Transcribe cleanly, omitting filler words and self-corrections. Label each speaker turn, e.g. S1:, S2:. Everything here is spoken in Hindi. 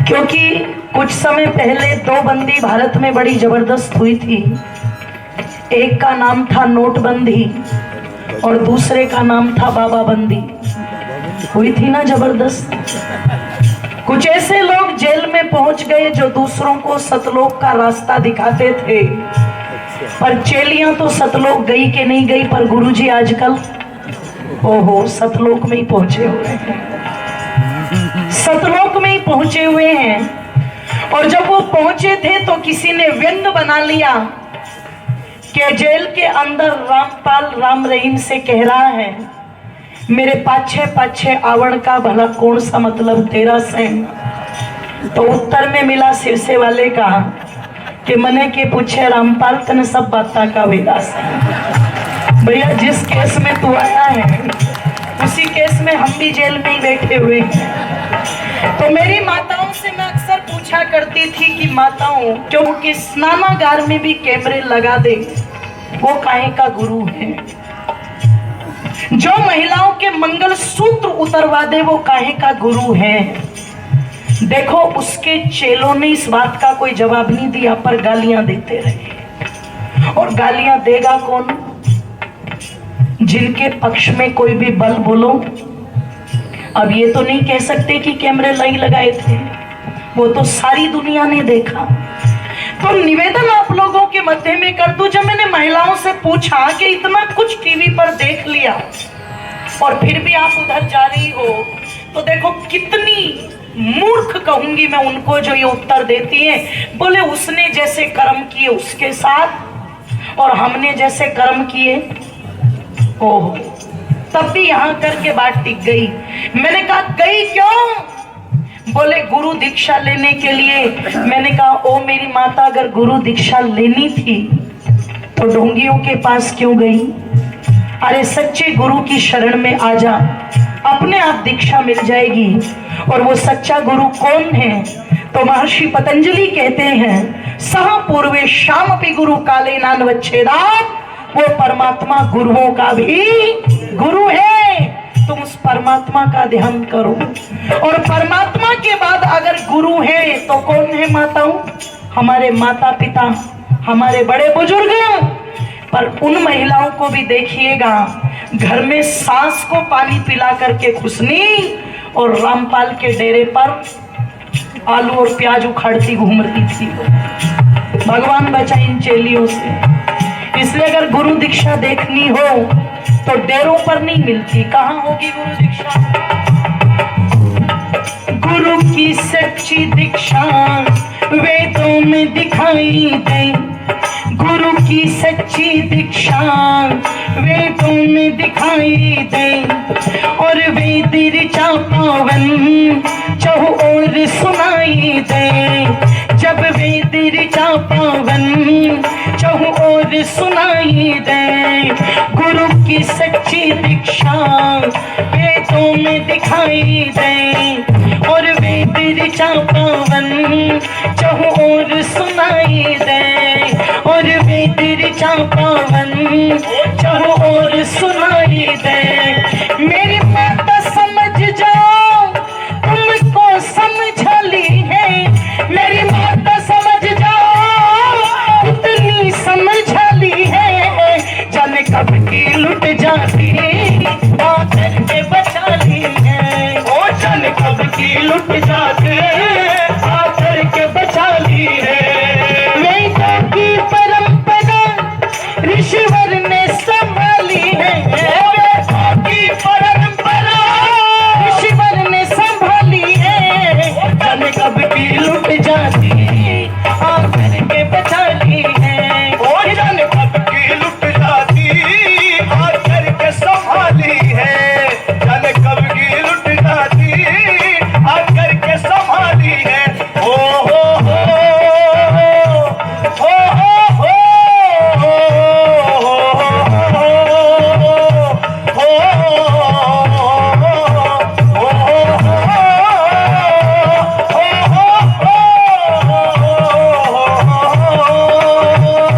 S1: क्योंकि कुछ समय पहले दो बंदी भारत में बड़ी जबरदस्त हुई थी। एक का नाम था नोटबंदी और दूसरे का नाम था बाबा बंदी। हुई थी ना जबरदस्त। कुछ ऐसे लोग जेल में पहुंच गए जो दूसरों को सतलोक का रास्ता दिखाते थे, पर चेलियां तो सतलोक गई कि नहीं गई, पर गुरुजी आजकल ओहो सतलोक में ही पहुंचे हुए हैं, सतलोक में ही पहुंचे हुए हैं। और जब वो पहुंचे थे तो किसी ने व्यंग बना लिया कि जेल के अंदर रामपाल राम रहीम से कह रहा है, मेरे पाछे पाछे आवण का भला कौन सा मतलब तेरा से। तो उत्तर में मिला सिरसे वाले का कि मने के पूछे रामपाल तने सब बाता का विलास है। भैया जिस केस में तू आया है उसी केस में हम भी जेल में ही बैठे हुए हैं। तो मेरी माताओं से मैं अक्सर पूछा करती थी कि माताओं क्योंकि स्नानागार में भी कैमरे लगा दे, वो काहे का गुरु है। जो महिलाओं के मंगल सूत्र उतरवा दे वो काहे का गुरु है। देखो उसके चेलों ने इस बात का कोई जवाब नहीं दिया, पर गालियां देते रहे। और गालियां देगा कौन? जिनके पक्ष में कोई भी बल बोलो। अब ये तो नहीं कह सकते कि कैमरे नहीं लगाए थे, वो तो सारी दुनिया ने देखा। तो निवेदन आप लोगों के मध्य में कर दूं, जब मैंने महिलाओं से पूछा कि इतना कुछ टीवी पर देख लिया और फिर भी आप उधर जा रही हो, तो देखो कितनी मूर्ख कहूंगी मैं उनको जो ये उत्तर देती है। बोले उसने जैसे कर्म किए उसके साथ और हमने जैसे कर्म किए। ओह, तब भी यहां करके बात टिक गई। मैंने कहा गई क्यों? बोले गुरु दीक्षा लेने के लिए। मैंने कहा ओ मेरी माता, अगर गुरु दीक्षा लेनी थी तो ढोंगियों के पास क्यों गई? अरे सच्चे गुरु की शरण में आ जा, अपने आप दीक्षा मिल जाएगी। और वो सच्चा गुरु कौन है? तो महर्षि पतंजलि कहते हैं, सह पूर्वे शाम अपि गुरु काले नान वच्छेदात्। वो परमात्मा गुरुओं का भी गुरु है। तुम उस परमात्मा का ध्यान करो। और परमात्मा के बाद अगर गुरु है तो कौन है माताओं? हमारे माता पिता, हमारे बड़े बुजुर्ग। पर उन महिलाओं को भी देखिएगा, घर में सास को पानी पिला करके खुशनी और रामपाल के डेरे पर आलू और प्याज उखाड़ती घूम रही थी। भगवान बचाए इन चेलियों से। इसलिए अगर गुरु दीक्षा देखनी हो तो डेरों पर नहीं मिलती। कहाँ होगी गुरु दीक्षा? गुरु की सच्ची दीक्षा वेदों में दिखाई दे। गुरु की सच्ची दीक्षा वेदों में दिखाई दे। और वेद ऋचा पावन चहु और सुनाई दे। जब वेद ऋचा पावन चहु और सुनाई दे। गुरु की सच्ची दीक्षा वेदों में दिखाई दे। और वेद ऋचा पावन चहु और सुनाई दे। और वेद ऋचा पावन चहु और सुनाई दे।